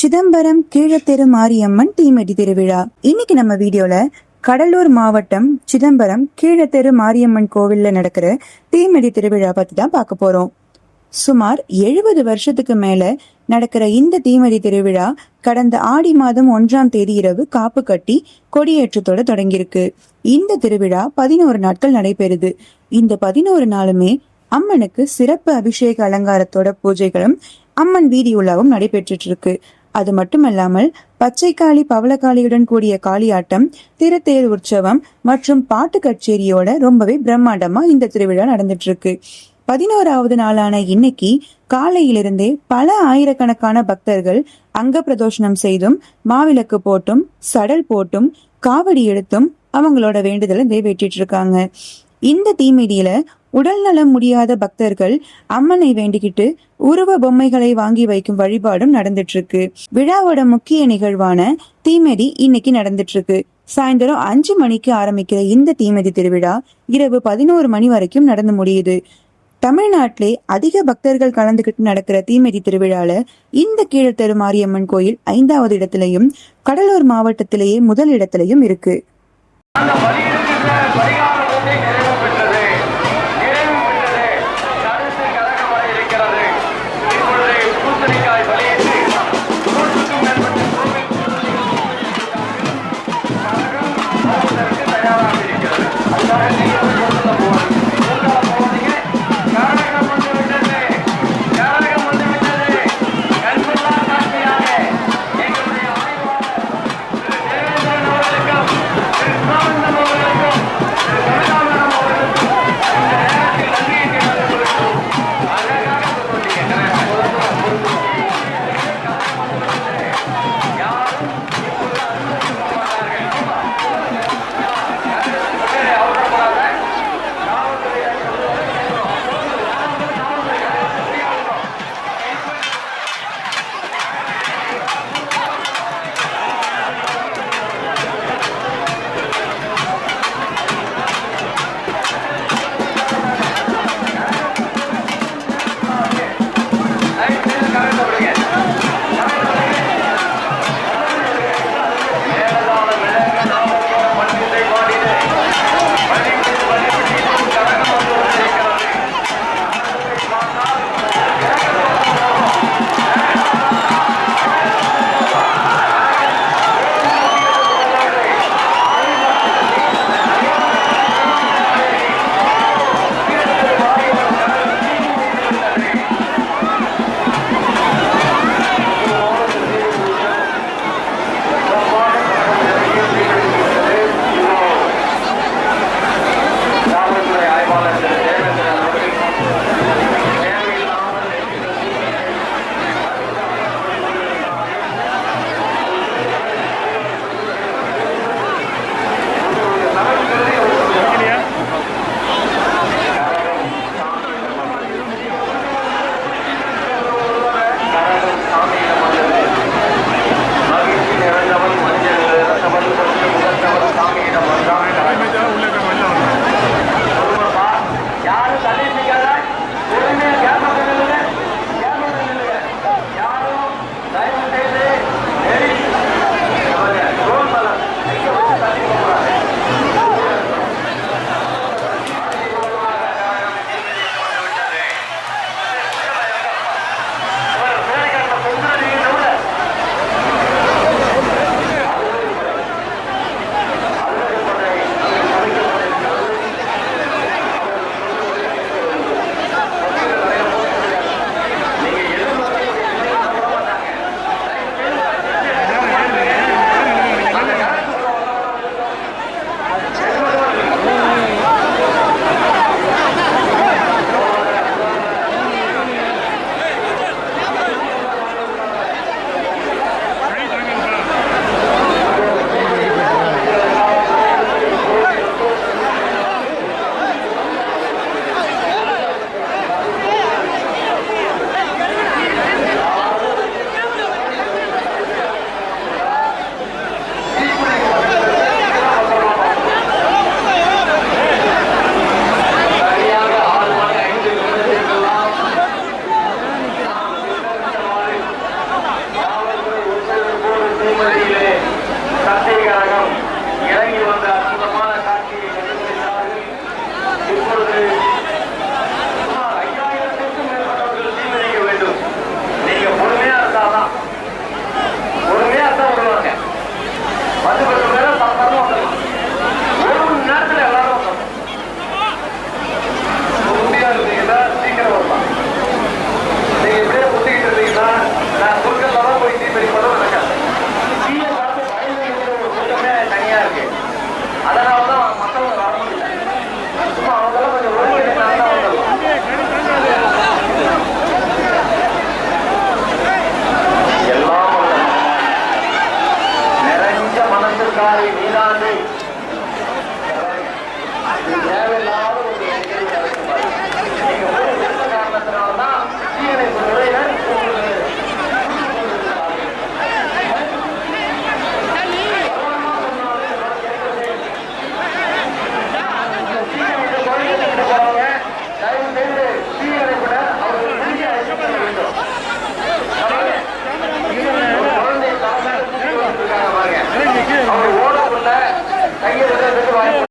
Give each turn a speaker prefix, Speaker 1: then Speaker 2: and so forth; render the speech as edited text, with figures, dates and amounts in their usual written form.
Speaker 1: சிதம்பரம் கீழத்தெரு மாரியம்மன் தீமிதி திருவிழா. இன்னைக்கு நம்ம வீடியோல கடலூர் மாவட்டம் சிதம்பரம் கீழத்தெரு மாரியம்மன் கோவில்ல நடக்கிற தீமிதி திருவிழா பத்தி தான் பார்க்க போறோம். சுமார் 70 வருஷத்துக்கு மேல நடக்கிற இந்த தீமிதி திருவிழா கடந்த ஆடி மாதம் 1ஆம் தேதி இரவு காப்பு கட்டி கொடியேற்றத்தோட தொடங்கியிருக்கு. இந்த திருவிழா 11 நாட்கள் நடைபெறுது. இந்த 11 நாளுமே அம்மனுக்கு சிறப்பு அபிஷேக அலங்காரத்தோட பூஜைகளும் அம்மன் வீதி உலாவும் நடைபெற்றுட்டு இருக்கு. அது மட்டுமல்லாமல் பச்சைக்காளி பவளக்காளியுடன் கூடிய காளியாட்டம், திருத்தேர் உற்சவம் மற்றும் பாட்டு கச்சேரியோட ரொம்பவே பிரம்மாண்டமா இந்த திருவிழா நடந்துட்டு இருக்கு. 11வது நாளான இன்னைக்கு காலையிலிருந்தே பல ஆயிரக்கணக்கான பக்தர்கள் அங்க பிரதோஷனம் செய்தும் மாவிளக்கு போட்டும் சடல் போட்டும் காவடி எடுத்தும் அவங்களோட வேண்டுதலை நிறைவேற்றிட்டு இருக்காங்க. இந்த தீமிதியில உடல் நலம் முடியாத பக்தர்கள் அம்மனை வேண்டிக்கிட்டு உருவ பொம்மைகளை வாங்கி வைக்கும் வழிபாடும் நடந்துட்டு இருக்கு. விழாவோட முக்கிய நிகழ்வான தீமிதி இன்னைக்கு நடந்துட்டு இருக்கு. சாயந்தரம் 5 மணிக்கு ஆரம்பிக்கிற இந்த தீமிதி திருவிழா இரவு 11 மணி வரைக்கும் நடந்து முடியுது. தமிழ்நாட்டிலே அதிக பக்தர்கள் கலந்துகிட்டு நடக்கிற தீமிதி திருவிழால இந்த கீழத்தெரு மாரியம்மன் கோயில் 5வது இடத்திலையும் கடலூர் மாவட்டத்திலேயே முதல் இடத்திலையும் இருக்கு.